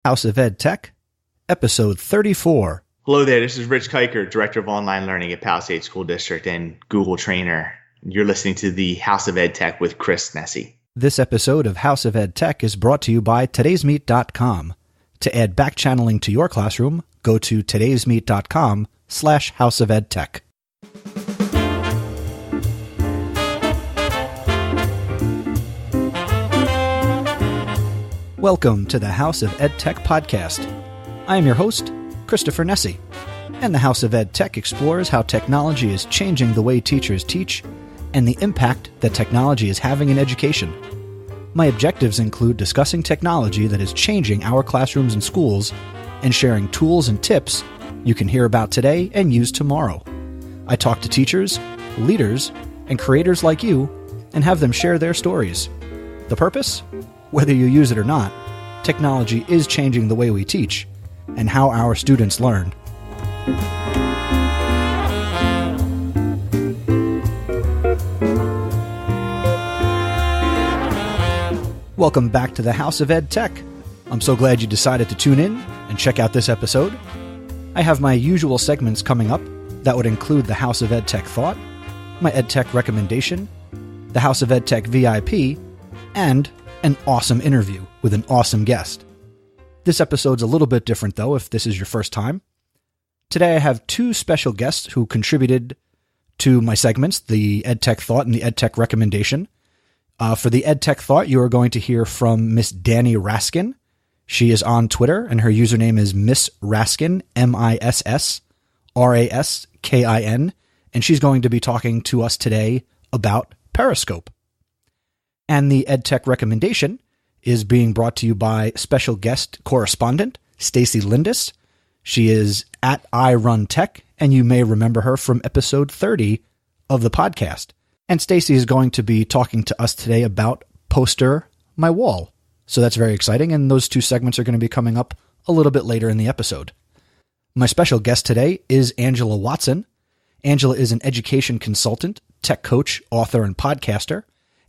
House of Edtech, Episode 34. Hello there, this is Rich Kiker, Director of Online Learning at Palisade School District and Google Trainer. You're listening to the House of Edtech with Chris Nesi. This episode of House of Edtech is brought to you by todaysmeet.com. To add back-channeling to your classroom, go to todaysmeet.com/houseofedtech. Welcome to the House of Edtech podcast. I am your host, Christopher Nesi, and the House of Edtech explores how technology is changing the way teachers teach and the impact that technology is having in education. My objectives include discussing technology that is changing our classrooms and schools and sharing tools and tips you can hear about today and use tomorrow. I talk to teachers, leaders, and creators like you and have them share their stories. The purpose? Whether you use it or not, technology is changing the way we teach and how our students learn. Welcome back to the House of Edtech. I'm so glad you decided to tune in and check out this episode. I have my usual segments coming up that would include the House of Edtech Thought, my Edtech Recommendation, the House of Edtech VIP, and an awesome interview with an awesome guest. This episode's a little bit different, though, if this is your first time. Today I have two special guests who contributed to my segments, the Edtech Thought and the Edtech Recommendation. For the Edtech Thought, you are going to hear from Miss Dani Raskin. She is on Twitter, and her username is Miss Raskin, MissRaskin, and she's going to be talking to us today about Periscope. And the Edtech Recommendation is being brought to you by special guest correspondent Stacy Lindis. She is at iRunTech, and you may remember her from episode 30 of the podcast. And Stacy is going to be talking to us today about Poster My Wall. So that's very exciting, and those two segments are going to be coming up a little bit later in the episode. My special guest today is Angela Watson. Angela is an education consultant, tech coach, author, and podcaster.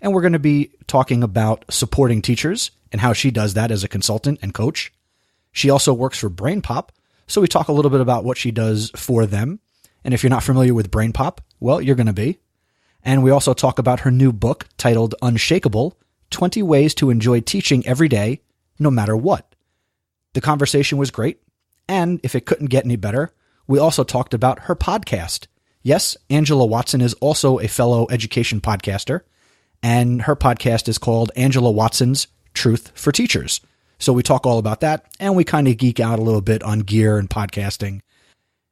And we're going to be talking about supporting teachers and how she does that as a consultant and coach. She also works for BrainPop, so we talk a little bit about what she does for them. And if you're not familiar with BrainPop, well, you're going to be. And we also talk about her new book titled Unshakable, 20 Ways to Enjoy Teaching Every Day, No Matter What. The conversation was great, and if it couldn't get any better, we also talked about her podcast. Yes, Angela Watson is also a fellow education podcaster, and her podcast is called Angela Watson's Truth for Teachers. So we talk all about that, and we kind of geek out a little bit on gear and podcasting.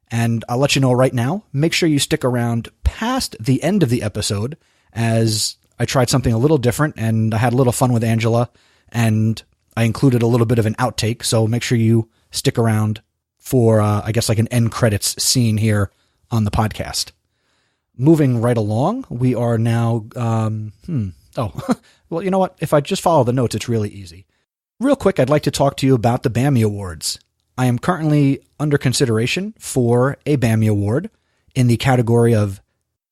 And I'll let you know right now, make sure you stick around past the end of the episode, as I tried something a little different, and I had a little fun with Angela, and I included a little bit of an outtake, so make sure you stick around for, I guess, like an end credits scene here on the podcast. Moving right along, we are now, well, you know what? If I just follow the notes, it's really easy. Real quick, I'd like to talk to you about the BAMI Awards. I am currently under consideration for a BAMI Award in the category of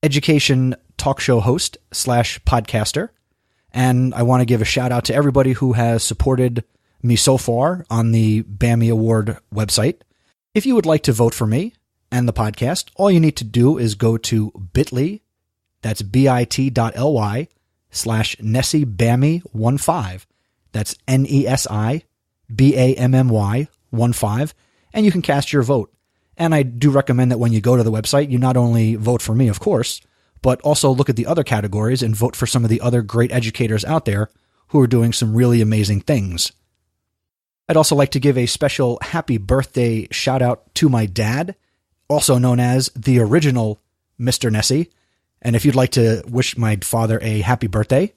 Education Talk Show Host / Podcaster. And I want to give a shout out to everybody who has supported me so far on the BAMI Award website. If you would like to vote for me and the podcast, all you need to do is go to bit.ly, that's bit.ly/NesiBAMI15, that's NesiBAMMY 15, and you can cast your vote. And I do recommend that when you go to the website, you not only vote for me, of course, but also look at the other categories and vote for some of the other great educators out there who are doing some really amazing things. I'd also like to give a special happy birthday shout out to my dad, also known as the original Mr. Nesi. And if you'd like to wish my father a happy birthday,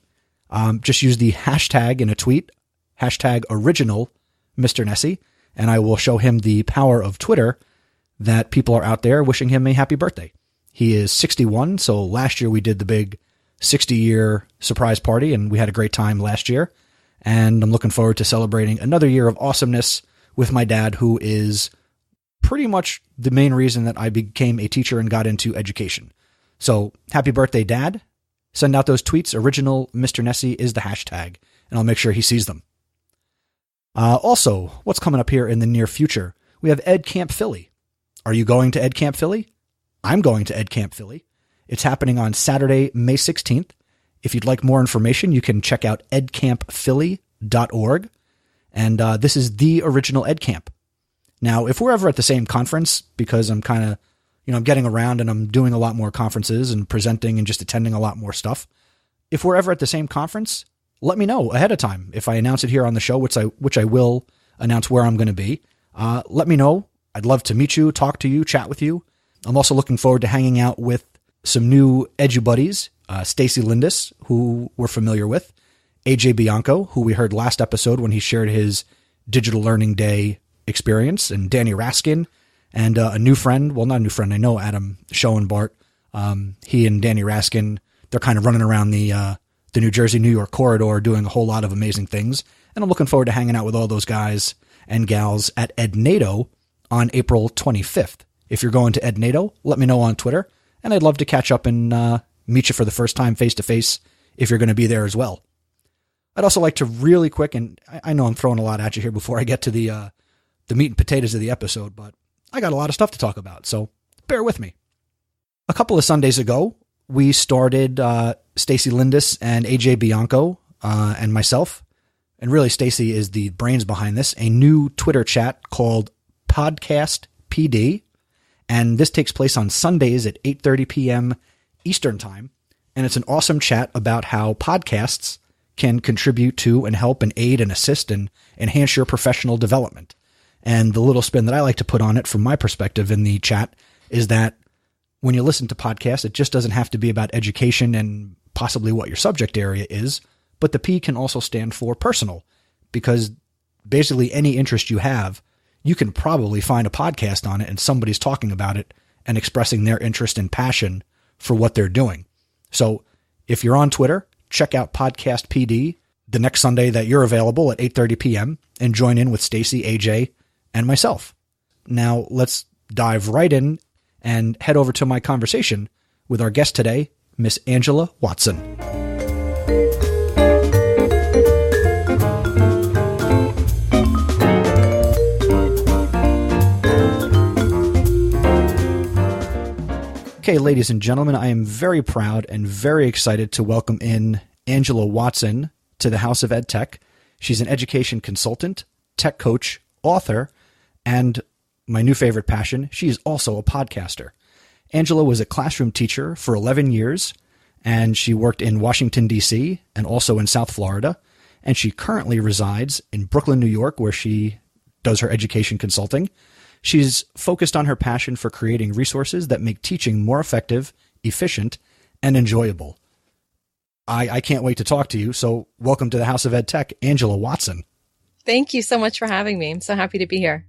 just use the hashtag in a tweet, hashtag original Mr. Nesi, and I will show him the power of Twitter that people are out there wishing him a happy birthday. He is 61, so last year we did the big 60-year surprise party, and we had a great time last year. And I'm looking forward to celebrating another year of awesomeness with my dad, who is pretty much the main reason that I became a teacher and got into education. So happy birthday, Dad. Send out those tweets. Original Mr. Nesi is the hashtag, and I'll make sure he sees them. Also, what's coming up here in the near future? We have Ed Camp Philly. Are you going to Ed Camp Philly? I'm going to Ed Camp Philly. It's happening on Saturday, May 16th. If you'd like more information, you can check out edcampphilly.org. And this is the original Ed Camp. Now, if we're ever at the same conference, because I'm kind of, I'm getting around and I'm doing a lot more conferences and presenting and just attending a lot more stuff. If we're ever at the same conference, let me know ahead of time. If I announce it here on the show, which I will announce where I'm going to be, let me know. I'd love to meet you, talk to you, chat with you. I'm also looking forward to hanging out with some new Edu buddies, Stacy Lindis, who we're familiar with, AJ Bianco, who we heard last episode when he shared his Digital Learning Day experience, and Danny Raskin, and a new friend. Well, not a new friend. I know Adam Schoenbart. He and Danny Raskin, they're kind of running around the New Jersey, New York corridor doing a whole lot of amazing things. And I'm looking forward to hanging out with all those guys and gals at EdNATO on April 25th. If you're going to EdNATO, let me know on Twitter. And I'd love to catch up and meet you for the first time face-to-face if you're going to be there as well. I'd also like to really quick, and I know I'm throwing a lot at you here before I get to the meat and potatoes of the episode, but I got a lot of stuff to talk about, so bear with me. A couple of Sundays ago, we started Stacy Lindis and AJ Bianco and myself, and really Stacy is the brains behind this, a new Twitter chat called Podcast PD, and this takes place on Sundays at 8:30 p.m. Eastern Time, and it's an awesome chat about how podcasts can contribute to and help and aid and assist and enhance your professional development. And the little spin that I like to put on it from my perspective in the chat is that when you listen to podcasts, it just doesn't have to be about education and possibly what your subject area is, but the P can also stand for personal, because basically any interest you have, you can probably find a podcast on it and somebody's talking about it and expressing their interest and passion for what they're doing. So if you're on Twitter, check out Podcast PD the next Sunday that you're available at 8:30 p.m. and join in with Stacy, AJ, and myself. Now let's dive right in and head over to my conversation with our guest today, Miss Angela Watson. Okay, ladies and gentlemen, I am very proud and very excited to welcome in Angela Watson to the House of EdTech. She's an education consultant, tech coach, author, and my new favorite passion, she is also a podcaster. Angela was a classroom teacher for 11 years, and she worked in Washington, D.C., and also in South Florida, and she currently resides in Brooklyn, New York, where she does her education consulting. She's focused on her passion for creating resources that make teaching more effective, efficient, and enjoyable. I can't wait to talk to you, so welcome to the House of EdTech, Angela Watson. Thank you so much for having me. I'm so happy to be here.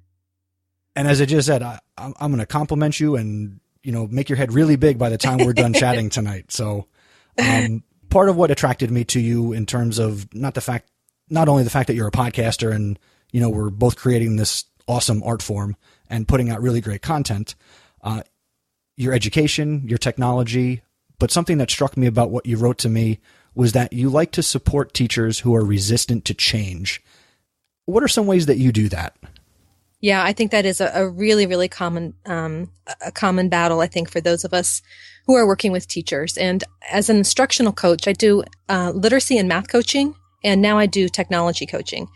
And as I just said, I'm going to compliment you and, make your head really big by the time we're done chatting tonight. So part of what attracted me to you in terms of not only the fact that you're a podcaster and, we're both creating this awesome art form and putting out really great content, your education, your technology, but something that struck me about what you wrote to me was that you like to support teachers who are resistant to change. What are some ways that you do that? Yeah, I think that is a really, really common battle, I think, for those of us who are working with teachers. And as an instructional coach, I do literacy and math coaching, and now I do technology coaching.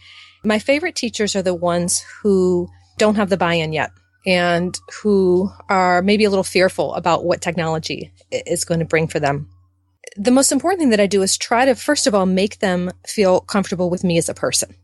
My favorite teachers are the ones who don't have the buy-in yet and who are maybe a little fearful about what technology is going to bring for them. The most important thing that I do is try to, first of all, make them feel comfortable with me as a person.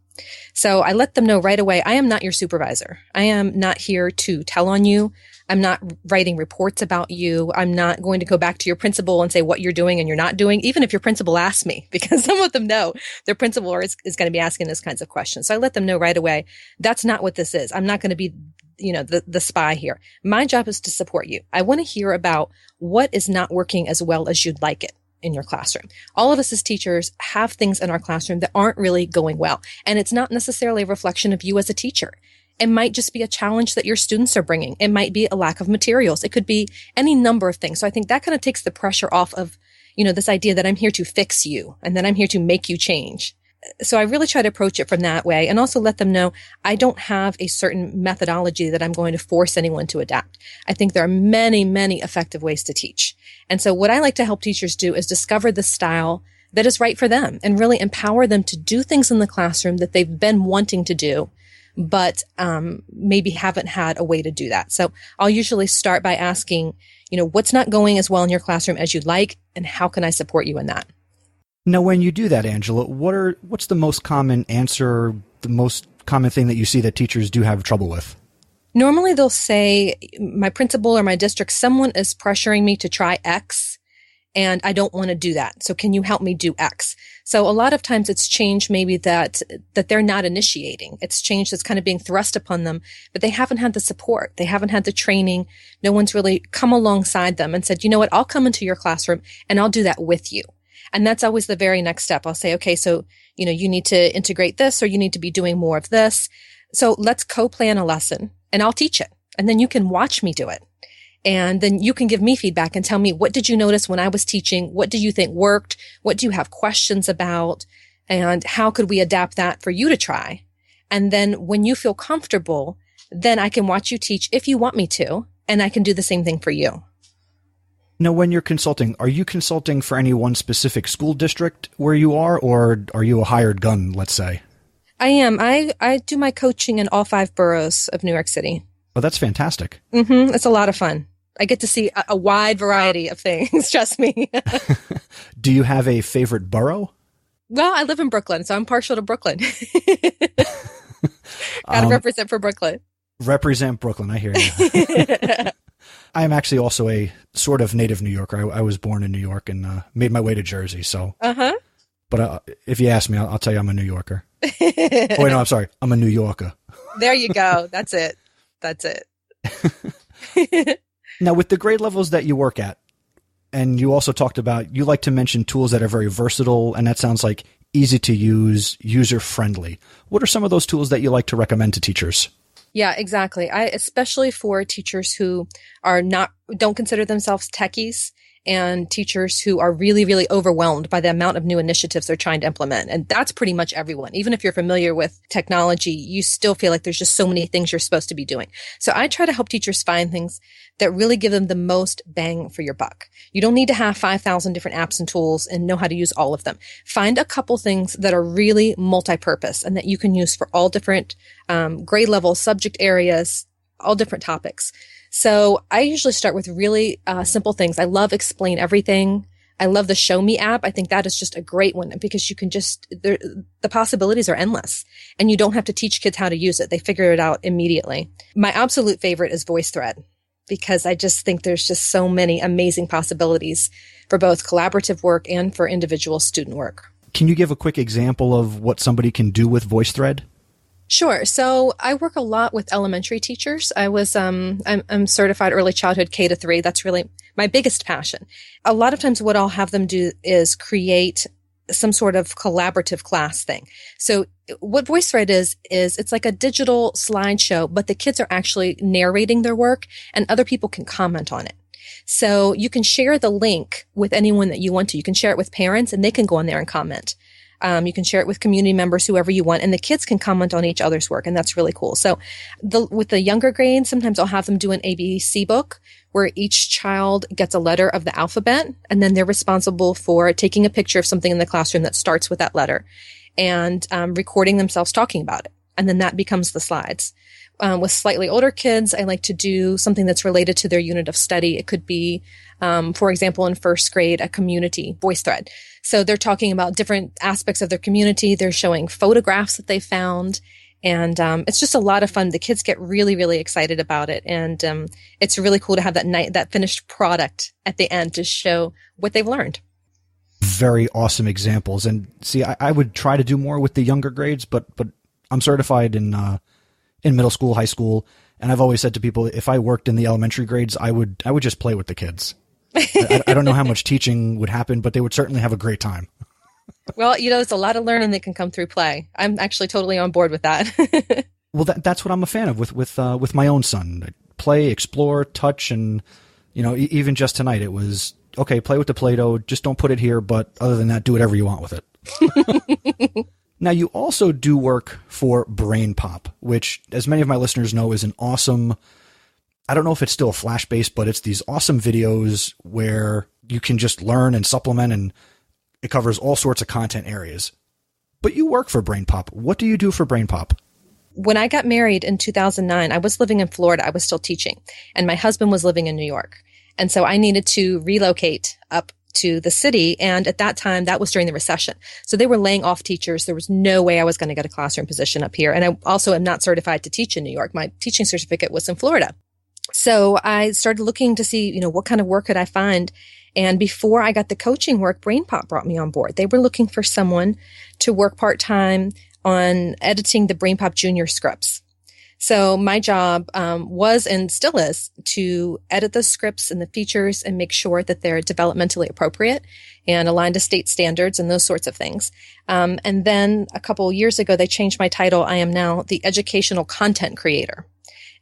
So I let them know right away, I am not your supervisor. I am not here to tell on you. I'm not writing reports about you. I'm not going to go back to your principal and say what you're doing and you're not doing, even if your principal asks me, because some of them know their principal is going to be asking those kinds of questions. So I let them know right away, that's not what this is. I'm not going to be, the spy here. My job is to support you. I want to hear about what is not working as well as you'd like it in your classroom. All of us as teachers have things in our classroom that aren't really going well. And it's not necessarily a reflection of you as a teacher. It might just be a challenge that your students are bringing. It might be a lack of materials. It could be any number of things. So I think that kind of takes the pressure off of, this idea that I'm here to fix you and that I'm here to make you change. so I really try to approach it from that way, and also let them know I don't have a certain methodology that I'm going to force anyone to adapt. I think there are many, many effective ways to teach. And so what I like to help teachers do is discover the style that is right for them and really empower them to do things in the classroom that they've been wanting to do, but maybe haven't had a way to do that. So I'll usually start by asking, what's not going as well in your classroom as you'd like, and how can I support you in that? Now, when you do that, Angela, what's the most common answer, the most common thing that you see that teachers do have trouble with? Normally they'll say, my principal or my district, someone is pressuring me to try X, and I don't want to do that. So can you help me do X? So a lot of times it's change maybe that they're not initiating. It's change that's kind of being thrust upon them, but they haven't had the support. They haven't had the training. No one's really come alongside them and said, you know what, I'll come into your classroom and I'll do that with you. And that's always the very next step. I'll say, okay, so, you need to integrate this, or you need to be doing more of this. So let's co-plan a lesson and I'll teach it. And then you can watch me do it. And then you can give me feedback and tell me, what did you notice when I was teaching? What do you think worked? What do you have questions about? And how could we adapt that for you to try? And then when you feel comfortable, then I can watch you teach if you want me to, and I can do the same thing for you. Now, when you're consulting, are you consulting for any one specific school district where you are, or are you a hired gun, let's say? I am. I do my coaching in all 5 boroughs of New York City. Oh, that's fantastic. Mm-hmm. It's a lot of fun. I get to see a wide variety of things, trust me. Do you have a favorite borough? Well, I live in Brooklyn, so I'm partial to Brooklyn. Gotta represent for Brooklyn. Represent Brooklyn, I hear you. I am actually also a sort of native New Yorker. I was born in New York and made my way to Jersey. So, But if you ask me, I'll tell you I'm a New Yorker. Oh, wait, no, I'm sorry. I'm a New Yorker. There you go. That's it. That's it. Now, with the grade levels that you work at, and you also talked about, you like to mention tools that are very versatile, and that sounds like easy to use, user-friendly. What are some of those tools that you like to recommend to teachers? Yeah, exactly. Especially for teachers who don't consider themselves techies, and teachers who are really, really overwhelmed by the amount of new initiatives they're trying to implement. And that's pretty much everyone. Even if you're familiar with technology, you still feel like there's just so many things you're supposed to be doing. So I try to help teachers find things that really give them the most bang for your buck. You don't need to have 5,000 different apps and tools and know how to use all of them. Find a couple things that are really multi-purpose and that you can use for all different grade levels, subject areas, all different topics. So I usually start with really simple things. I love Explain Everything. I love the Show Me app. I think that is just a great one because you can the possibilities are endless and you don't have to teach kids how to use it. They figure it out immediately. My absolute favorite is VoiceThread because I just think there's just so many amazing possibilities for both collaborative work and for individual student work. Can you give a quick example of what somebody can do with VoiceThread? Sure. So I work a lot with elementary teachers. I'm certified early childhood K-3. That's really my biggest passion. A lot of times what I'll have them do is create some sort of collaborative class thing. So what VoiceThread is it's like a digital slideshow, but the kids are actually narrating their work and other people can comment on it. So you can share the link with anyone that you want to. You can share it with parents and they can go on there and comment. You can share it with community members, whoever you want, and the kids can comment on each other's work, and that's really cool. So with the younger grades, sometimes I'll have them do an ABC book where each child gets a letter of the alphabet, and then they're responsible for taking a picture of something in the classroom that starts with that letter and recording themselves talking about it. And then that becomes the slides. With slightly older kids, I like to do something that's related to their unit of study. It could be, for example, in first grade, a community voice thread. So they're talking about different aspects of their community. They're showing photographs that they found. And it's just a lot of fun. The kids get really, really excited about it. And it's really cool to have that finished product at the end to show what they've learned. Very awesome examples. And see, I would try to do more with the younger grades, but I'm certified in middle school, high school, and I've always said to people, if I worked in the elementary grades, I would just play with the kids. I don't know how much teaching would happen, but they would certainly have a great time. Well, it's a lot of learning that can come through play. I'm actually totally on board with that. Well, that's what I'm a fan of with my own son. Play, explore, touch, and even just tonight, it was okay. Play with the Play-Doh. Just don't put it here, but other than that, do whatever you want with it. Now, you also do work for Brain Pop, which, as many of my listeners know, is an awesome, I don't know if it's still a Flash-based, but it's these awesome videos where you can just learn and supplement, and it covers all sorts of content areas. But you work for Brain Pop. What do you do for Brain Pop? When I got married in 2009, I was living in Florida. I was still teaching, and my husband was living in New York. And so I needed to relocate up to the city. And at that time, that was during the recession. So they were laying off teachers. There was no way I was going to get a classroom position up here. And I also am not certified to teach in New York. My teaching certificate was in Florida. So I started looking to see, what kind of work could I find? And before I got the coaching work, Brain Pop brought me on board. They were looking for someone to work part-time on editing the Brain Pop Junior scripts. So my job was and still is to edit the scripts and the features and make sure that they're developmentally appropriate and aligned to state standards and those sorts of things. And then a couple of years ago, they changed my title. I am now the educational content creator.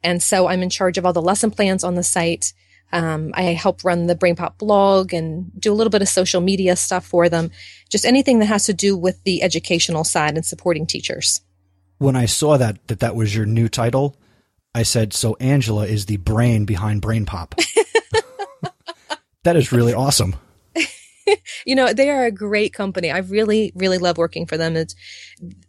And so I'm in charge of all the lesson plans on the site. I help run the Brain Pop blog and do a little bit of social media stuff for them. Just anything that has to do with the educational side and supporting teachers. When I saw that was your new title, I said, so Angela is the brain behind Brain Pop. That is really awesome. They are a great company. I really, really love working for them.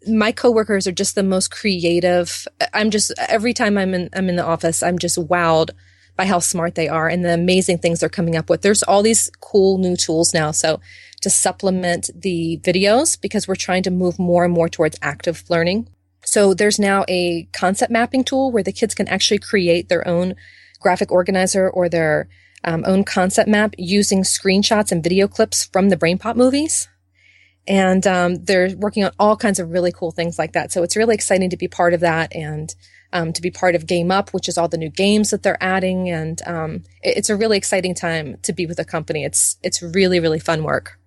My coworkers are just the most creative. Every time I'm in the office, I'm just wowed by how smart they are and the amazing things they're coming up with. There's all these cool new tools now. So to supplement the videos, because we're trying to move more and more towards active learning. So there's now a concept mapping tool where the kids can actually create their own graphic organizer or their own concept map using screenshots and video clips from the Brain Pop movies. And they're working on all kinds of really cool things like that. So it's really exciting to be part of that and to be part of Game Up, which is all the new games that they're adding. And it's a really exciting time to be with the company. It's really, really fun work.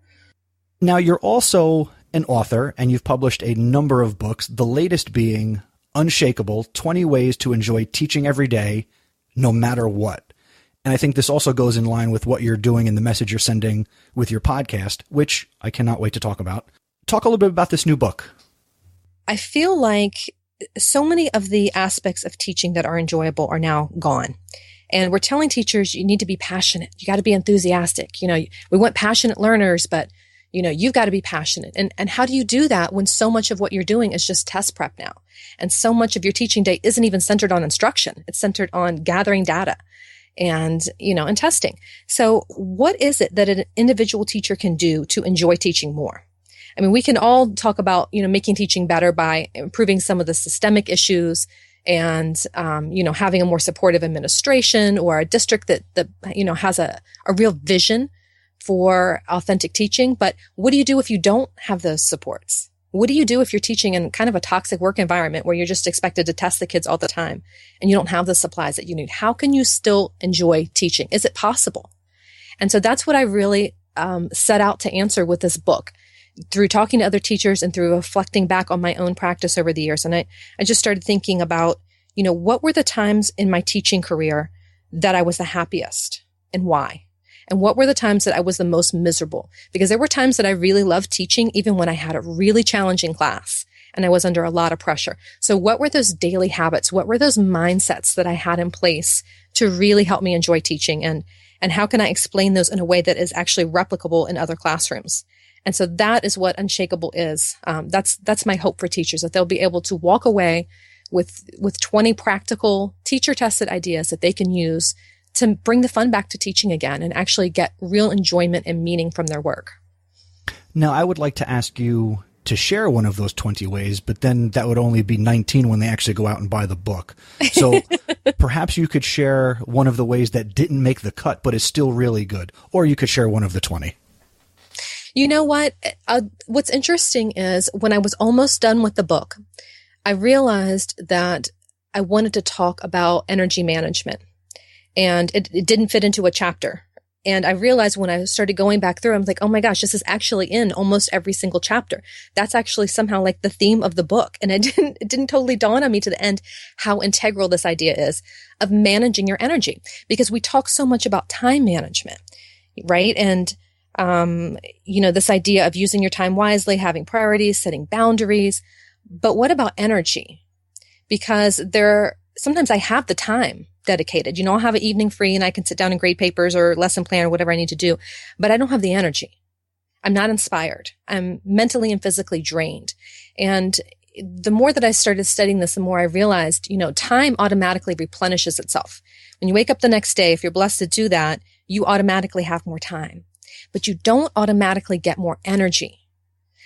Now, you're also an author, and you've published a number of books, the latest being Unshakable, 20 Ways to Enjoy Teaching Every Day, No Matter What. And I think this also goes in line with what you're doing and the message you're sending with your podcast, which I cannot wait to talk about. Talk a little bit about this new book. I feel like so many of the aspects of teaching that are enjoyable are now gone. And we're telling teachers, you need to be passionate. You got to be enthusiastic. We want passionate learners, but you've got to be passionate. And how do you do that when so much of what you're doing is just test prep now? And so much of your teaching day isn't even centered on instruction. It's centered on gathering data and testing. So what is it that an individual teacher can do to enjoy teaching more? I mean, we can all talk about, making teaching better by improving some of the systemic issues and, having a more supportive administration or a district that has a real vision for authentic teaching. But what do you do if you don't have those supports? What do you do if you're teaching in kind of a toxic work environment where you're just expected to test the kids all the time and you don't have the supplies that you need? How can you still enjoy teaching? Is it possible? And so that's what I really set out to answer with this book through talking to other teachers and through reflecting back on my own practice over the years. And I just started thinking about, what were the times in my teaching career that I was the happiest and why? And what were the times that I was the most miserable? Because there were times that I really loved teaching, even when I had a really challenging class and I was under a lot of pressure. So what were those daily habits? What were those mindsets that I had in place to really help me enjoy teaching? And how can I explain those in a way that is actually replicable in other classrooms? And so that is what Unshakable is. That's my hope for teachers, that they'll be able to walk away with 20 practical teacher tested ideas that they can use to bring the fun back to teaching again and actually get real enjoyment and meaning from their work. Now, I would like to ask you to share one of those 20 ways, but then that would only be 19 when they actually go out and buy the book. So perhaps you could share one of the ways that didn't make the cut, but is still really good. Or you could share one of the 20. You know what? What's interesting is when I was almost done with the book, I realized that I wanted to talk about energy management. And it didn't fit into a chapter. And I realized when I started going back through, I'm like, oh my gosh, this is actually in almost every single chapter. That's actually somehow like the theme of the book. And it didn't totally dawn on me to the end how integral this idea is of managing your energy, because we talk so much about time management, right? And This idea of using your time wisely, having priorities, setting boundaries. But what about energy? Because sometimes I have the time dedicated. I'll have an evening free and I can sit down and grade papers or lesson plan or whatever I need to do, but I don't have the energy. I'm not inspired. I'm mentally and physically drained. And the more that I started studying this, the more I realized, time automatically replenishes itself. When you wake up the next day, if you're blessed to do that, you automatically have more time, but you don't automatically get more energy.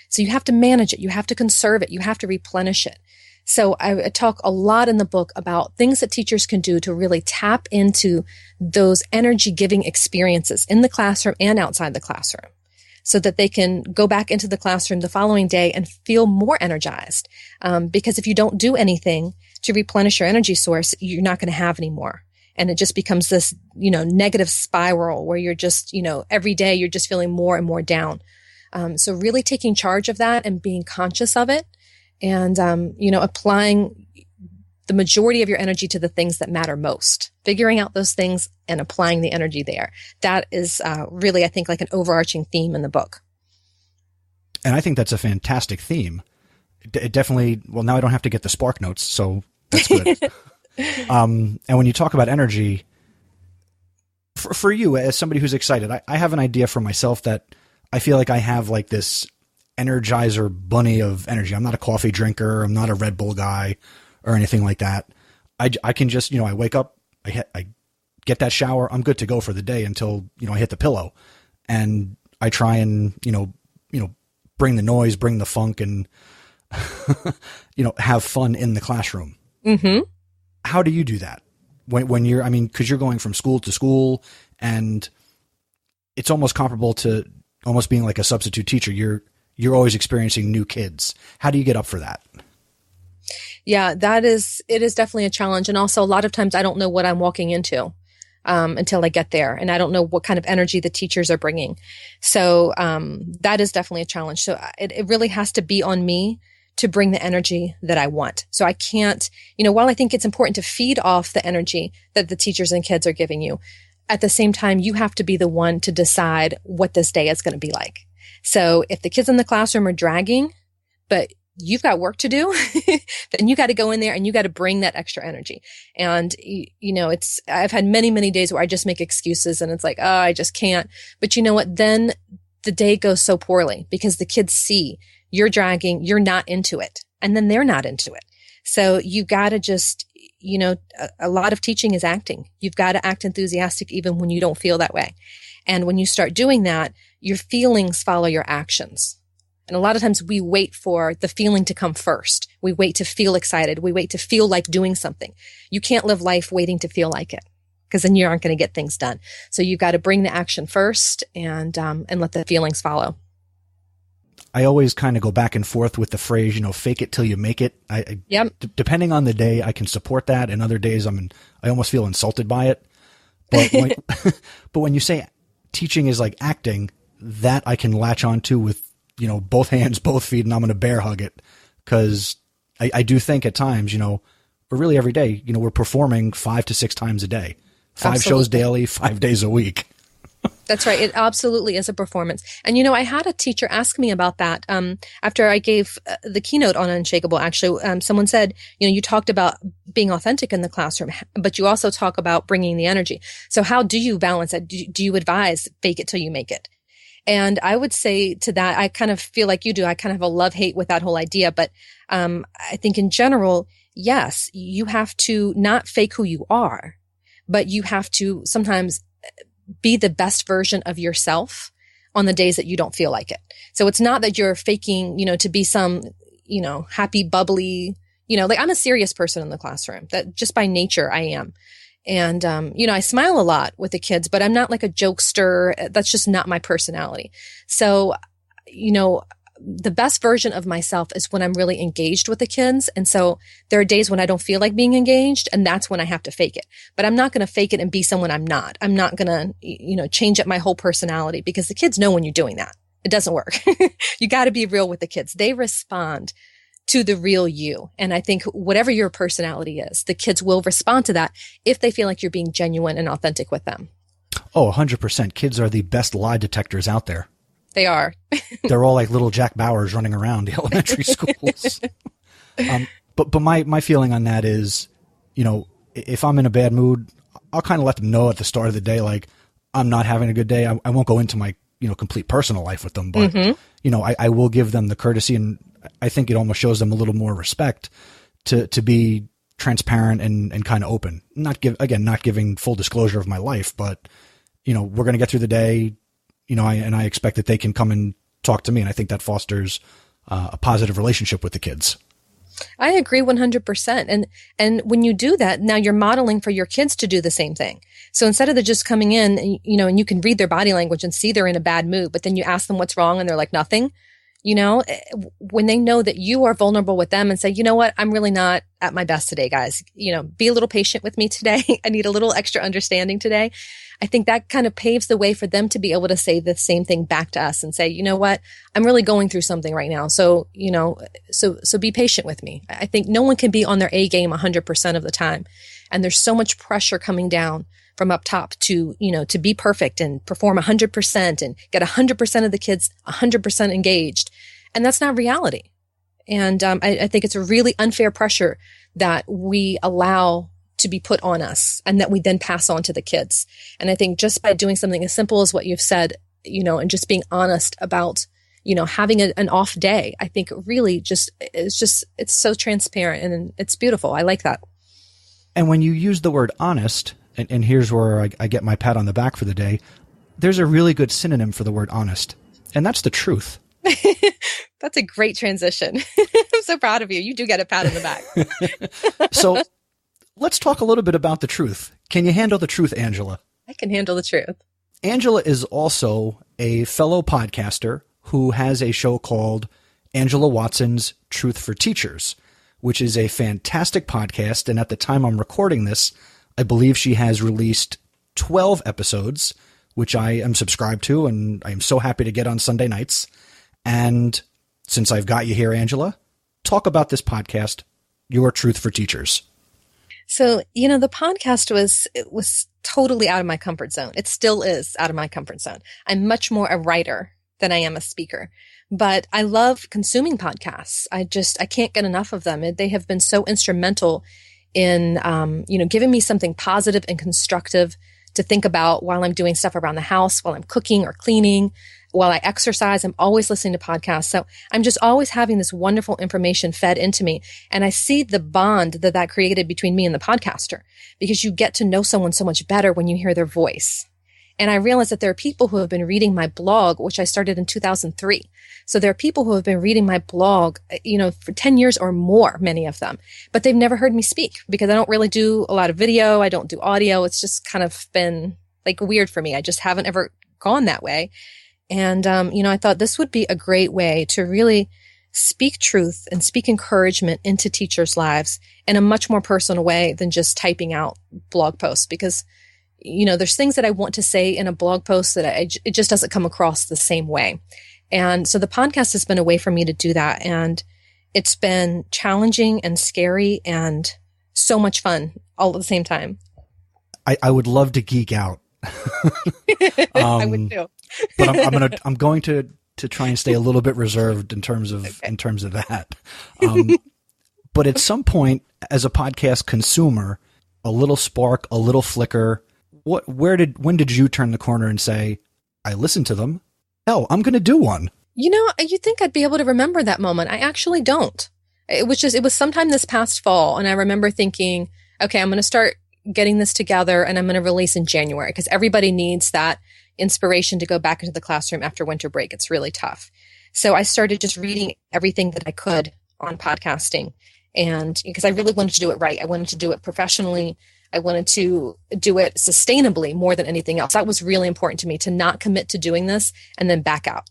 So you have to manage it. You have to conserve it. You have to replenish it. So I talk a lot in the book about things that teachers can do to really tap into those energy giving experiences in the classroom and outside the classroom, so that they can go back into the classroom the following day and feel more energized. Because if you don't do anything to replenish your energy source, you're not going to have any more. And it just becomes this, negative spiral where you're just, every day you're just feeling more and more down. So really taking charge of that and being conscious of it and, applying the majority of your energy to the things that matter most, figuring out those things and applying the energy there. That is really, I think, like an overarching theme in the book. And I think that's a fantastic theme. It definitely, well, now I don't have to get the Spark Notes, so that's good. And when you talk about energy, for you, as somebody who's excited, I have an idea for myself that I feel like I have like this Energizer bunny of energy. I'm not a coffee drinker. I'm not a Red Bull guy or anything like that. I can just, I wake up, I get that shower. I'm good to go for the day until, I hit the pillow, and I try and, bring the noise, bring the funk, and, have fun in the classroom. Mm-hmm. How do you do that when you're, cause you're going from school to school, and it's almost comparable to almost being like a substitute teacher. You're always experiencing new kids. How do you get up for that? Yeah, it is definitely a challenge. And also a lot of times I don't know what I'm walking into, until I get there, and I don't know what kind of energy the teachers are bringing. So, that is definitely a challenge. So it really has to be on me to bring the energy that I want. So I can't, while I think it's important to feed off the energy that the teachers and kids are giving you, at the same time, you have to be the one to decide what this day is going to be like. So if the kids in the classroom are dragging, but you've got work to do, then you got to go in there and you got to bring that extra energy. And, I've had many, many days where I just make excuses and it's like, oh, I just can't. But you know what? Then the day goes so poorly because the kids see you're dragging, you're not into it, and then they're not into it. So you got to just, a lot of teaching is acting. You've got to act enthusiastic even when you don't feel that way. And when you start doing that, your feelings follow your actions. And a lot of times we wait for the feeling to come first. We wait to feel excited. We wait to feel like doing something. You can't live life waiting to feel like it, because then you aren't going to get things done. So you've got to bring the action first and let the feelings follow. I always kind of go back and forth with the phrase, fake it till you make it. Yep. Depending on the day, I can support that. And other days I almost feel insulted by it. But but when you say teaching is like acting, that I can latch onto with, both hands, both feet, and I'm going to bear hug it. Cause I do think at times, or really every day, we're performing 5 to 6 times a day, 5 Absolutely. shows daily, 5 days a week. That's right. It absolutely is a performance. And, I had a teacher ask me about that. After I gave the keynote on Unshakable, actually, someone said, you talked about being authentic in the classroom, but you also talk about bringing the energy. So how do you balance that? Do you advise fake it till you make it? And I would say to that, I kind of feel like you do. I kind of have a love-hate with that whole idea. But I think in general, yes, you have to not fake who you are, but you have to sometimes be the best version of yourself on the days that you don't feel like it. So it's not that you're faking, to be some, happy, bubbly, like I'm a serious person in the classroom, that just by nature I am. And, I smile a lot with the kids, but I'm not like a jokester. That's just not my personality. So, the best version of myself is when I'm really engaged with the kids. And so there are days when I don't feel like being engaged, and that's when I have to fake it. But I'm not going to fake it and be someone I'm not. I'm not going to, change up my whole personality, because the kids know when you're doing that. It doesn't work. You got to be real with the kids. They respond to the real you. And I think whatever your personality is, the kids will respond to that if they feel like you're being genuine and authentic with them. Oh, 100%. Kids are the best lie detectors out there. They are. They're all like little Jack Bauers running around the elementary schools. But my feeling on that is, if I'm in a bad mood, I'll kind of let them know at the start of the day, like, I'm not having a good day. I won't go into my, complete personal life with them, but, I will give them the courtesy, and I think it almost shows them a little more respect to be transparent and kind of open. Not giving full disclosure of my life, but, we're going to get through the day, I expect that they can come and talk to me. And I think that fosters a positive relationship with the kids. I agree 100%. And when you do that, now you're modeling for your kids to do the same thing. So instead of them just coming in, and you can read their body language and see they're in a bad mood, but then you ask them what's wrong and they're like, nothing. When they know that you are vulnerable with them and say, you know what, I'm really not at my best today, guys. Be a little patient with me today. I need a little extra understanding today. I think that kind of paves the way for them to be able to say the same thing back to us and say, you know what, I'm really going through something right now. So, so be patient with me. I think no one can be on their A game 100% of the time. And there's so much pressure coming down from up top to, to be perfect and perform 100% and get 100% of the kids 100% engaged. And that's not reality. And I think it's a really unfair pressure that we allow to be put on us and that we then pass on to the kids. And I think just by doing something as simple as what you've said, and just being honest about, having an off day, I think really it's so transparent and it's beautiful. I like that. And when you use the word honest, and here's where I get my pat on the back for the day, there's a really good synonym for the word honest, and that's the truth. That's a great transition. I'm so proud of you. You do get a pat on the back. So let's talk a little bit about the truth. Can you handle the truth, Angela? I can handle the truth. Angela is also a fellow podcaster who has a show called Angela Watson's Truth for Teachers, which is a fantastic podcast. And at the time I'm recording this, I believe she has released 12 episodes, which I am subscribed to, and I am so happy to get on Sunday nights. And since I've got you here, Angela, talk about this podcast, Your Truth for Teachers. So, the podcast was totally out of my comfort zone. It still is out of my comfort zone. I'm much more a writer than I am a speaker, but I love consuming podcasts. I can't get enough of them. They have been so instrumental in, giving me something positive and constructive to think about while I'm doing stuff around the house, while I'm cooking or cleaning, while I exercise. I'm always listening to podcasts. So I'm just always having this wonderful information fed into me. And I see the bond that created between me and the podcaster, because you get to know someone so much better when you hear their voice. And I realized that there are people who have been reading my blog, which I started in 2003. So there are people who have been reading my blog, for 10 years or more, many of them, but they've never heard me speak because I don't really do a lot of video. I don't do audio. It's just kind of been like weird for me. I just haven't ever gone that way. And, I thought this would be a great way to really speak truth and speak encouragement into teachers' lives in a much more personal way than just typing out blog posts, because there's things that I want to say in a blog post that it just doesn't come across the same way. And so the podcast has been a way for me to do that. And it's been challenging and scary and so much fun all at the same time. I would love to geek out. I would too. But I'm going to try and stay a little bit reserved in terms of that. But at some point, as a podcast consumer, a little spark, a little flicker. When did you turn the corner and say, I listened to them? Hell, I'm going to do one. You think I'd be able to remember that moment. I actually don't. It was sometime this past fall. And I remember thinking, okay, I'm going to start getting this together and I'm going to release in January, because everybody needs that inspiration to go back into the classroom after winter break. It's really tough. So I started just reading everything that I could on podcasting, and because I really wanted to do it right. I wanted to do it professionally. I wanted to do it sustainably more than anything else. That was really important to me, to not commit to doing this and then back out.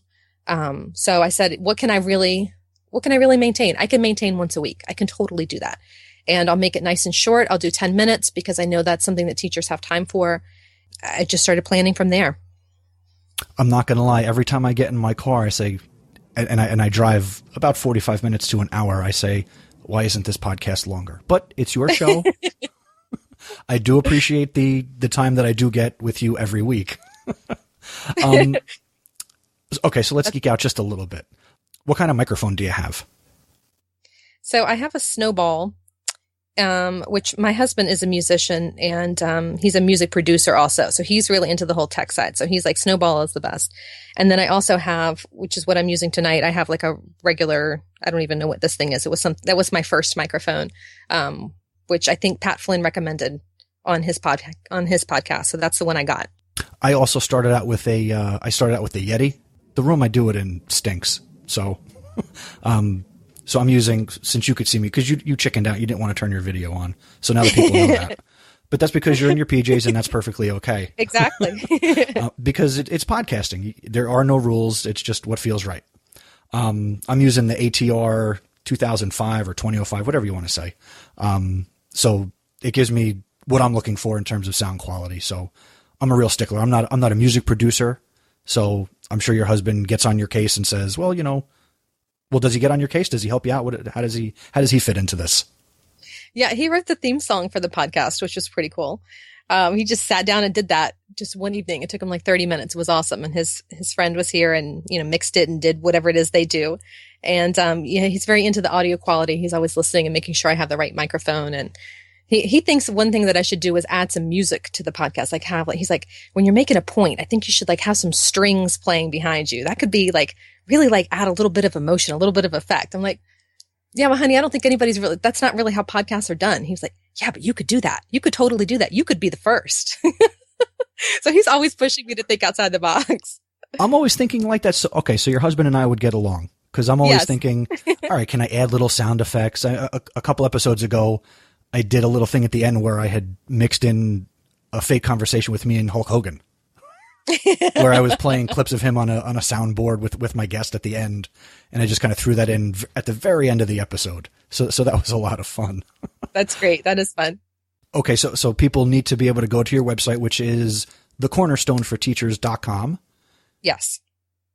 So I said, what can I really maintain? I can maintain once a week. I can totally do that. And I'll make it nice and short. I'll do 10 minutes because I know that's something that teachers have time for. I just started planning from there. I'm not going to lie. Every time I get in my car, I say, and I drive about 45 minutes to an hour, I say, why isn't this podcast longer? But it's your show. I do appreciate the time that I do get with you every week. Okay, so let's geek out just a little bit. What kind of microphone do you have? So I have a Snowball, which my husband is a musician, and he's a music producer also. So he's really into the whole tech side. So he's like, Snowball is the best. And then I also have, which is what I'm using tonight, I have like a regular, I don't even know what this thing is. That was my first microphone, which I think Pat Flynn recommended on his podcast. So that's the one I got. I also started out with a Yeti. The room I do it in stinks. So, so I'm using, since you could see me, because you chickened out, you didn't want to turn your video on. So now the people know that. But that's because you're in your PJs, and that's perfectly okay. Exactly. Because it's podcasting. There are no rules. It's just what feels right. I'm using the ATR 2005 or 2005, whatever you want to say. So it gives me what I'm looking for in terms of sound quality. So I'm a real stickler. I'm not a music producer. So I'm sure your husband gets on your case and says, well, does he get on your case? Does he help you out? How does he fit into this? Yeah, he wrote the theme song for the podcast, which was pretty cool. He just sat down and did that just one evening. It took him like 30 minutes. It was awesome. And his friend was here and, mixed it and did whatever it is they do. And, he's very into the audio quality. He's always listening and making sure I have the right microphone. And he thinks one thing that I should do is add some music to the podcast. He's like, when you're making a point, I think you should have some strings playing behind you. That could be really add a little bit of emotion, a little bit of effect. I'm like, yeah, well, honey, I don't think that's not really how podcasts are done. He was like, yeah, but you could do that. You could totally do that. You could be the first. So he's always pushing me to think outside the box. I'm always thinking like that. So, okay. So your husband and I would get along because I'm always thinking, all right, can I add little sound effects? A couple episodes ago, I did a little thing at the end where I had mixed in a fake conversation with me and Hulk Hogan, where I was playing clips of him on a soundboard with my guest at the end. And I just kind of threw that in at the very end of the episode. So that was a lot of fun. That's great. That is fun. Okay. So people need to be able to go to your website, which is thecornerstoneforteachers.com. Yes.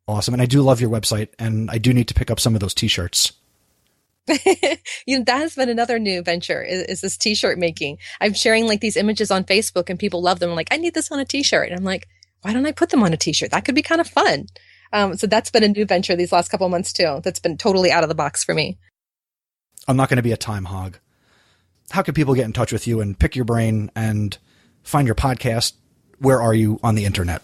Awesome. And I do love your website, and I do need to pick up some of those t-shirts. That has been another new venture is this t-shirt making. I'm sharing these images on Facebook and people love them. I'm like, I need this on a t-shirt. And I'm like, why don't I put them on a t-shirt? That could be kind of fun. So that's been a new venture these last couple of months too. That's been totally out of the box for me. I'm not going to be a time hog. How can people get in touch with you and pick your brain and find your podcast? Where are you on the internet?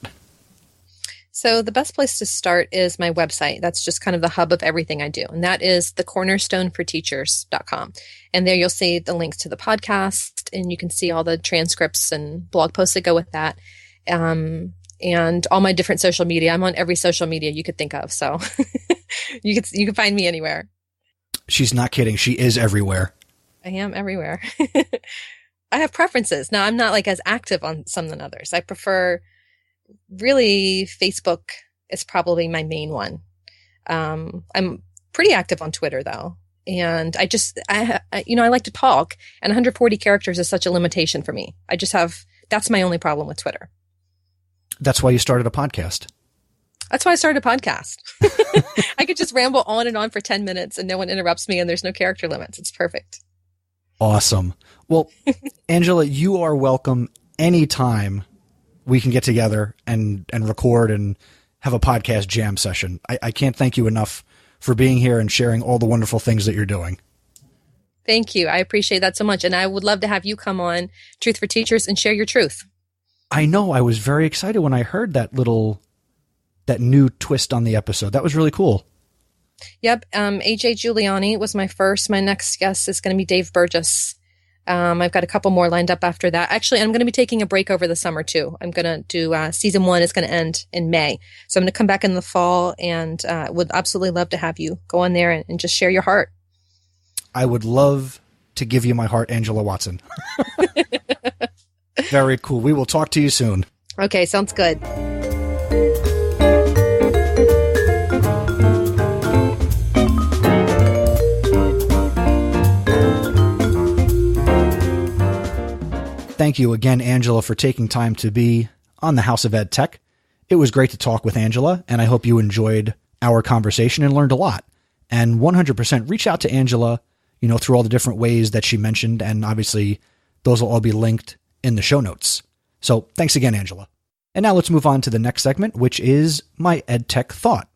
So the best place to start is my website. That's just kind of the hub of everything I do. And that is thecornerstoneforteachers.com. And there you'll see the links to the podcast, and you can see all the transcripts and blog posts that go with that. And all my different social media. I'm on every social media you could think of. So you can find me anywhere. She's not kidding. She is everywhere. I am everywhere. I have preferences. Now, I'm not as active on some than others. I prefer really Facebook is probably my main one. I'm pretty active on Twitter though. And I like to talk, and 140 characters is such a limitation for me. That's my only problem with Twitter. That's why you started a podcast. That's why I started a podcast. I could just ramble on and on for 10 minutes and no one interrupts me and there's no character limits. It's perfect. Awesome. Well, Angela, you are welcome anytime we can get together and record and have a podcast jam session. I can't thank you enough for being here and sharing all the wonderful things that you're doing. Thank you. I appreciate that so much. And I would love to have you come on Truth for Teachers and share your truth. I know. I was very excited when I heard that new twist on the episode. That was really cool. Yep. AJ Giuliani was my first. My next guest is going to be Dave Burgess. I've got a couple more lined up after that. Actually, I'm going to be taking a break over the summer too. I'm going to do season 1 is going to end in May. So I'm going to come back in the fall, and would absolutely love to have you go on there and just share your heart. I would love to give you my heart, Angela Watson. Very cool. We will talk to you soon. Okay, sounds good. Thank you again, Angela, for taking time to be on the House of EdTech. It was great to talk with Angela, and I hope you enjoyed our conversation and learned a lot. And 100% reach out to Angela, through all the different ways that she mentioned, and obviously Those will all be linked in the show notes. So thanks again, Angela. And now let's move on to the next segment, which is my EdTech Thought.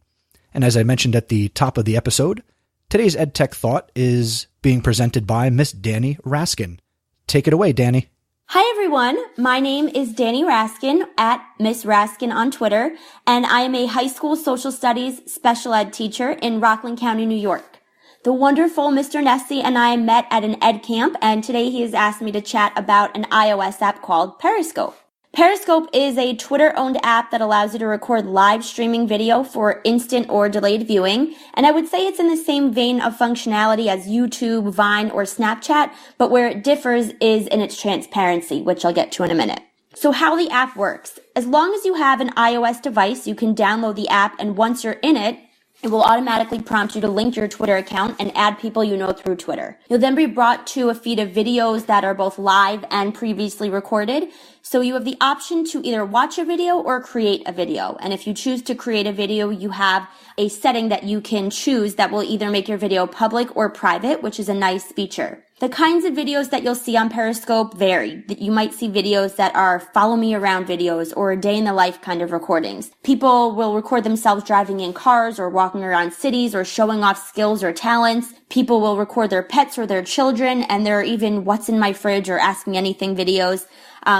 And as I mentioned at the top of the episode, today's EdTech Thought is being presented by Miss Danny Raskin. Take it away, Danny. Hi, everyone. My name is Danny Raskin at Miss Raskin on Twitter, and I am a high school social studies special ed teacher in Rockland County, New York. The wonderful Mr. Nessie and I met at an ed camp, and today he has asked me to chat about an iOS app called Periscope. Periscope is a Twitter-owned app that allows you to record live streaming video for instant or delayed viewing. And I would say it's in the same vein of functionality as YouTube, Vine, or Snapchat, but where it differs is in its transparency, which I'll get to in a minute. So how the app works. As long as you have an iOS device, you can download the app, and once you're in it, it will automatically prompt you to link your Twitter account and add people you know through Twitter. You'll then be brought to a feed of videos that are both live and previously recorded. So you have the option to either watch a video or create a video. And if you choose to create a video, you have a setting that you can choose that will either make your video public or private, which is a nice feature. The kinds of videos that you'll see on Periscope vary. You might see videos that are follow me around videos or a day in the life kind of recordings. People will record themselves driving in cars or walking around cities or showing off skills or talents. People will record their pets or their children, and there are even what's in my fridge or asking anything videos.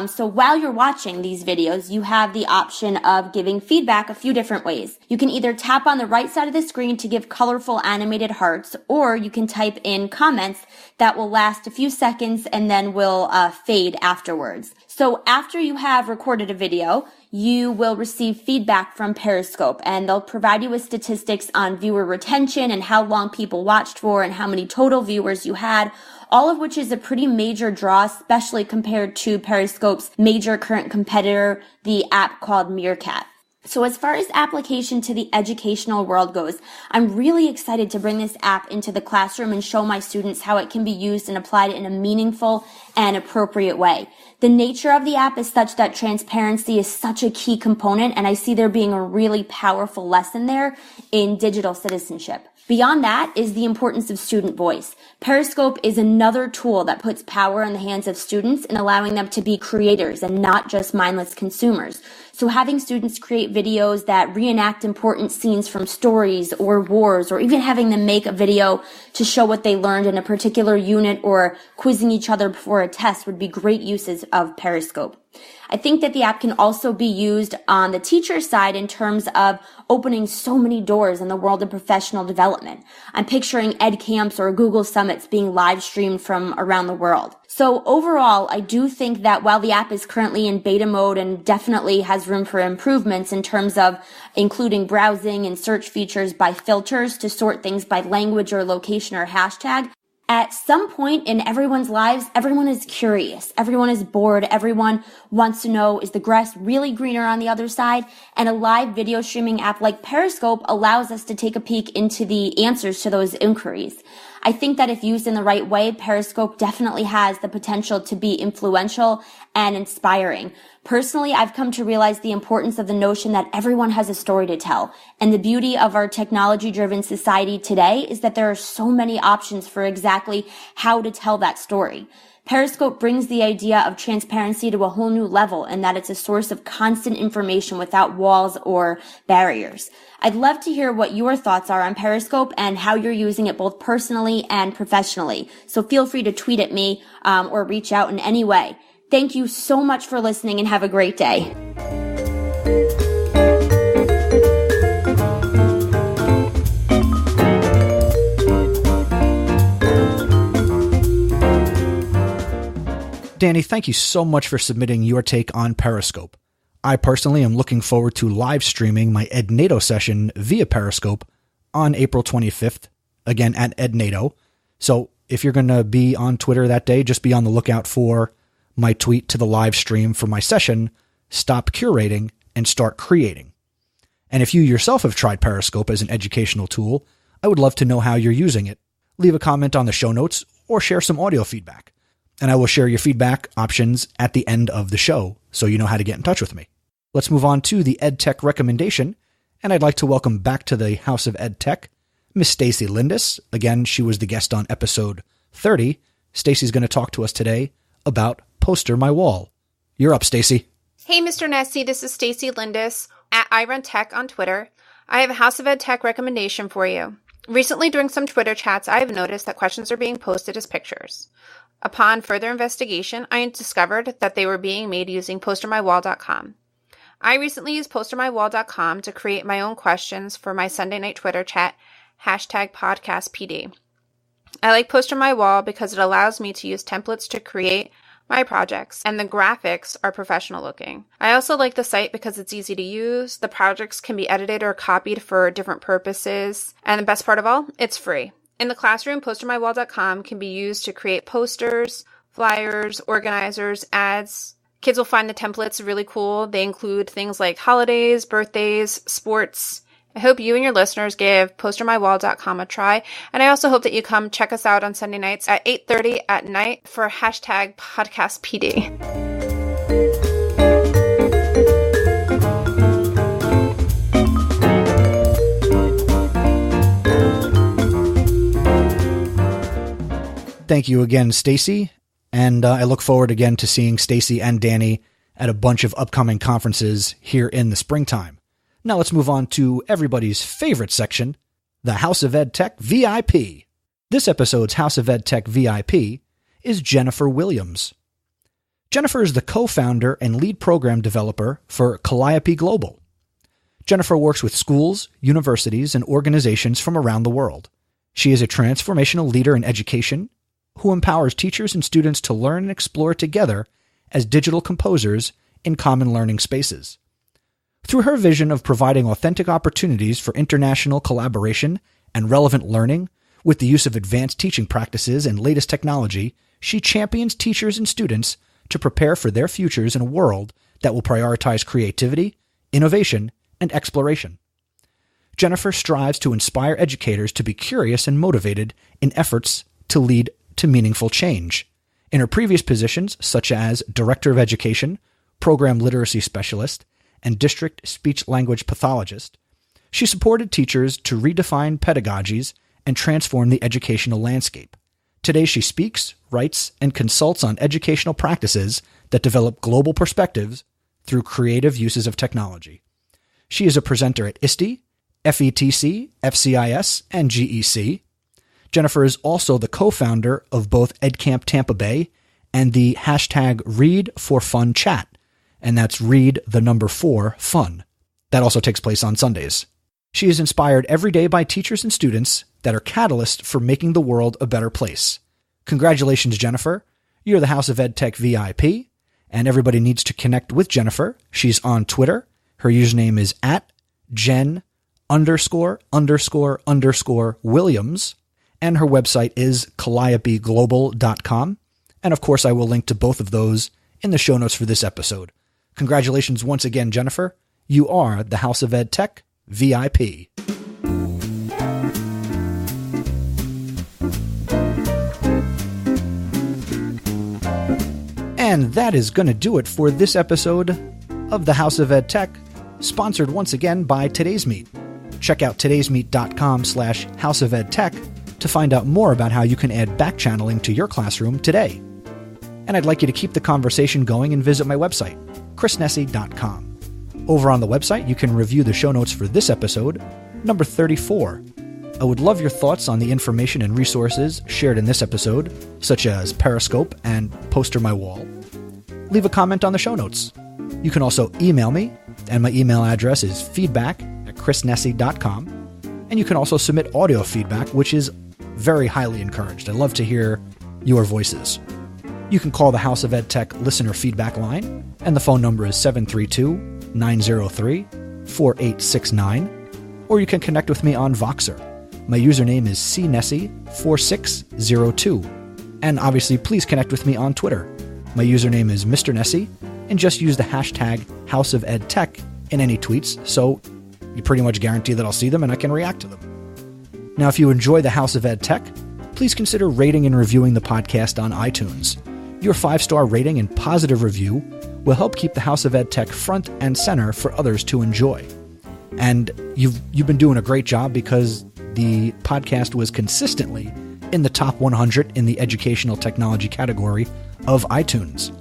So while you're watching these videos, you have the option of giving feedback a few different ways. You can either tap on the right side of the screen to give colorful animated hearts, or you can type in comments that will last a few seconds and then will fade afterwards. So after you have recorded a video, you will receive feedback from Periscope, and they'll provide you with statistics on viewer retention and how long people watched for and how many total viewers you had, all of which is a pretty major draw, especially compared to Periscope's major current competitor, the app called Meerkat. So as far as application to the educational world goes, I'm really excited to bring this app into the classroom and show my students how it can be used and applied in a meaningful and appropriate way. The nature of the app is such that transparency is such a key component, and I see there being a really powerful lesson there in digital citizenship. Beyond that is the importance of student voice. Periscope is another tool that puts power in the hands of students and allowing them to be creators and not just mindless consumers. So having students create videos that reenact important scenes from stories or wars, or even having them make a video to show what they learned in a particular unit or quizzing each other before a test would be great uses of Periscope. I think that the app can also be used on the teacher side in terms of opening so many doors in the world of professional development. I'm picturing ed camps or Google summits being live streamed from around the world. So overall, I do think that while the app is currently in beta mode and definitely has room for improvements in terms of including browsing and search features by filters to sort things by language or location or hashtag, at some point in everyone's lives, everyone is curious, everyone is bored, everyone wants to know, is the grass really greener on the other side? And a live video streaming app like Periscope allows us to take a peek into the answers to those inquiries. I think that if used in the right way, Periscope definitely has the potential to be influential and inspiring. Personally, I've come to realize the importance of the notion that everyone has a story to tell. And the beauty of our technology-driven society today is that there are so many options for exactly how to tell that story. Periscope brings the idea of transparency to a whole new level, in that it's a source of constant information without walls or barriers. I'd love to hear what your thoughts are on Periscope and how you're using it both personally and professionally. So feel free to tweet at me or reach out in any way. Thank you so much for listening, and have a great day. Danny, thank you so much for submitting your take on Periscope. I personally am looking forward to live streaming my EdNATO session via Periscope on April 25th, again at EdNATO. So if you're going to be on Twitter that day, just be on the lookout for my tweet to the live stream for my session, Stop Curating and Start Creating. And if you yourself have tried Periscope as an educational tool, I would love to know how you're using it. Leave a comment on the show notes or share some audio feedback. And I will share your feedback options at the end of the show, so you know how to get in touch with me. Let's move on to the EdTech recommendation, and I'd like to welcome back to the House of EdTech, Miss Stacy Lindis. Again, she was the guest on episode 30. Stacy's going to talk to us today about Poster My Wall. You're up, Stacy. Hey, Mr. Nessie, this is Stacy Lindis at iRunTech on Twitter. I have a House of Edtech recommendation for you. Recently, during some Twitter chats, I have noticed that questions are being posted as pictures. Upon further investigation, I discovered that they were being made using postermywall.com. I recently used postermywall.com to create my own questions for my Sunday night Twitter chat, #podcastpd. I like Poster My Wall because it allows me to use templates to create my projects, and the graphics are professional looking. I also like the site because it's easy to use, the projects can be edited or copied for different purposes, and the best part of all, it's free. In the classroom, postermywall.com can be used to create posters, flyers, organizers, ads. Kids will find the templates really cool. They include things like holidays, birthdays, sports. I hope you and your listeners give postermywall.com a try, and I also hope that you come check us out on Sunday nights at 8:30 at night for #podcastpd. Thank you again, Stacy, and I look forward again to seeing Stacy and Danny at a bunch of upcoming conferences here in the springtime. Now let's move on to everybody's favorite section, the House of EdTech VIP. This episode's House of EdTech VIP is Jennifer Williams. Jennifer is the co-founder and lead program developer for Calliope Global. Jennifer works with schools, universities, and organizations from around the world. She is a transformational leader in education who empowers teachers and students to learn and explore together as digital composers in common learning spaces. Through her vision of providing authentic opportunities for international collaboration and relevant learning with the use of advanced teaching practices and latest technology, she champions teachers and students to prepare for their futures in a world that will prioritize creativity, innovation, and exploration. Jennifer strives to inspire educators to be curious and motivated in efforts to lead to meaningful change. In her previous positions, such as Director of Education, Program Literacy Specialist, and District Speech-Language Pathologist, she supported teachers to redefine pedagogies and transform the educational landscape. Today she speaks, writes, and consults on educational practices that develop global perspectives through creative uses of technology. She is a presenter at ISTE, FETC, FCIS, and GEC. Jennifer is also the co-founder of both EdCamp Tampa Bay and the #ReadForFun chat, and that's read the number 4 fun. That also takes place on Sundays. She is inspired every day by teachers and students that are catalysts for making the world a better place. Congratulations, Jennifer. You're the House of EdTech VIP, and everybody needs to connect with Jennifer. She's on Twitter. Her username is @Jen____Williams, and her website is calliopeglobal.com. And of course, I will link to both of those in the show notes for this episode. Congratulations once again, Jennifer. You are the House of EdTech VIP. And that is going to do it for this episode of the House of EdTech, sponsored once again by Today's Meet. Check out todaysmeet.com/houseofedtech to find out more about how you can add backchanneling to your classroom today. And I'd like you to keep the conversation going and visit my website, chrisnessie.com. Over on the website, you can review the show notes for this episode, number 34. I would love your thoughts on the information and resources shared in this episode, such as Periscope and Poster My Wall. Leave a comment on the show notes. You can also email me, and my email address is feedback@chrisnessie.com. And you can also submit audio feedback, which is very highly encouraged. I love to hear your voices. You can call the House of EdTech listener feedback line, and the phone number is 732-903-4869, or you can connect with me on Voxer. My username is cnessie4602, and obviously please connect with me on Twitter. My username is Mr. Nessie, and just use the hashtag House of EdTech in any tweets, so you pretty much guarantee that I'll see them and I can react to them. Now, if you enjoy the House of EdTech, please consider rating and reviewing the podcast on iTunes. Your 5-star rating and positive review will help keep the House of EdTech front and center for others to enjoy. And you've been doing a great job because the podcast was consistently in the top 100 in the educational technology category of iTunes.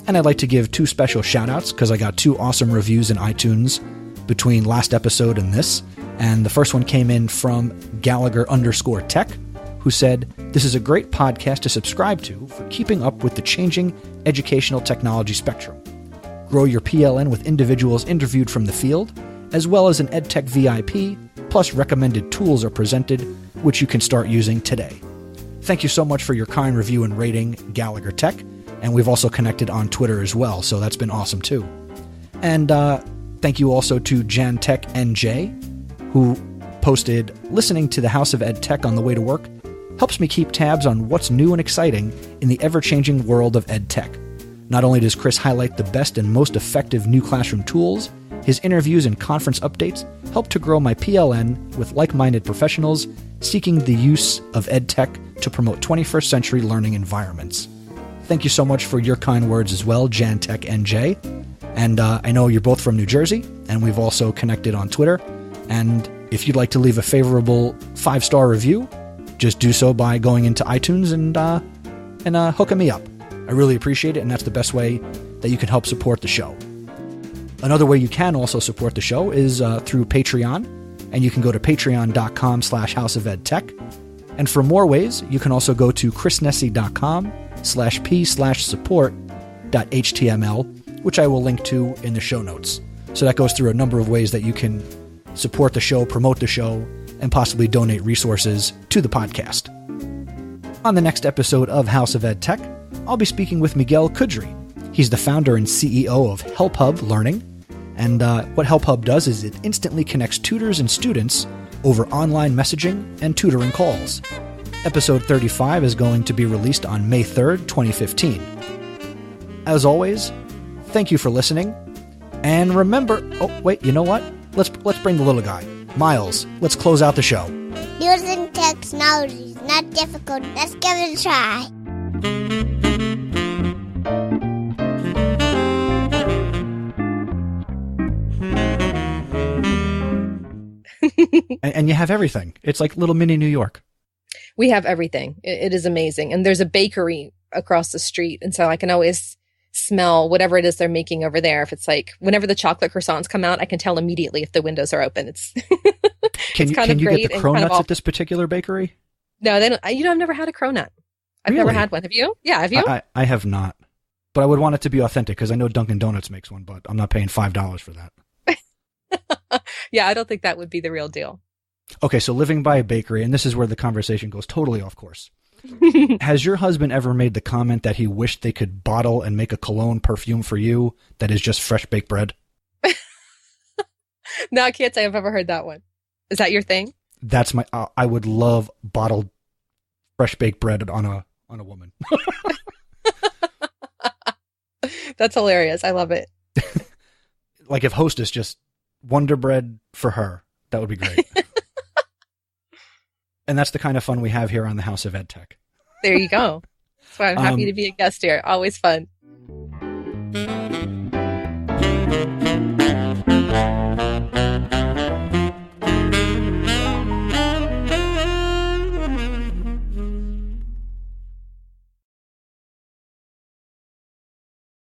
And I'd like to give 2 special shout-outs because I got 2 awesome reviews in iTunes between last episode and this. And the first one came in from Gallagher_Tech, who said, "This is a great podcast to subscribe to for keeping up with the changing educational technology spectrum. Grow your PLN with individuals interviewed from the field, as well as an EdTech VIP, plus recommended tools are presented, which you can start using today." Thank you so much for your kind review and rating, Gallagher Tech, and we've also connected on Twitter as well, so that's been awesome too. And thank you also to JanTech NJ, who posted, "Listening to the House of Ed Tech on the way to work helps me keep tabs on what's new and exciting in the ever-changing world of ed tech. Not only does Chris highlight the best and most effective new classroom tools, his interviews and conference updates help to grow my PLN with like-minded professionals seeking the use of ed tech to promote 21st century learning environments." Thank you so much for your kind words as well, JanTech NJ. And I know you're both from New Jersey, and we've also connected on Twitter. And if you'd like to leave a favorable 5-star review, just do so by going into iTunes and hooking me up. I really appreciate it, and that's the best way that you can help support the show. Another way you can also support the show is through Patreon, and you can go to patreon.com/houseofedtech. And for more ways, you can also go to chrisnessy.com/p/support.html, which I will link to in the show notes. So that goes through a number of ways that you can support the show, promote the show, and possibly donate resources to the podcast. On the next episode of House of Ed Tech, I'll be speaking with Miguel Kudry. He's the founder and CEO of HelpHub Learning. And what HelpHub does is it instantly connects tutors and students over online messaging and tutoring calls. Episode 35 is going to be released on May 3rd, 2015. As always, thank you for listening. And remember, oh, wait, you know what? Let's bring the little guy. Miles, let's close out the show. Using technology is not difficult. Let's give it a try. And you have everything. It's like little mini New York. We have everything. It is amazing. And there's a bakery across the street. And so I can always smell whatever it is they're making over there. If it's like whenever the chocolate croissants come out, I can tell immediately if the windows are open. It's Can you get the cronuts at this particular bakery? No, they don't. I've never had a cronut. I've Really? never had one. Have you? Yeah, have you? I have not. But I would want it to be authentic because I know Dunkin' Donuts makes one, but I'm not paying $5 for that. Yeah, I don't think that would be the real deal. Okay, so living by a bakery, and this is where the conversation goes totally off course. Has your husband ever made the comment that he wished they could bottle and make a cologne perfume for you that is just fresh baked bread? No, I can't say I've ever heard that one. Is that your thing? That's my. I would love bottled fresh baked bread on a woman. That's hilarious. I love it. Like if Hostess just Wonder Bread for her, that would be great. And that's the kind of fun we have here on the House of Ed Tech. There you go. That's why I'm happy to be a guest here. Always fun.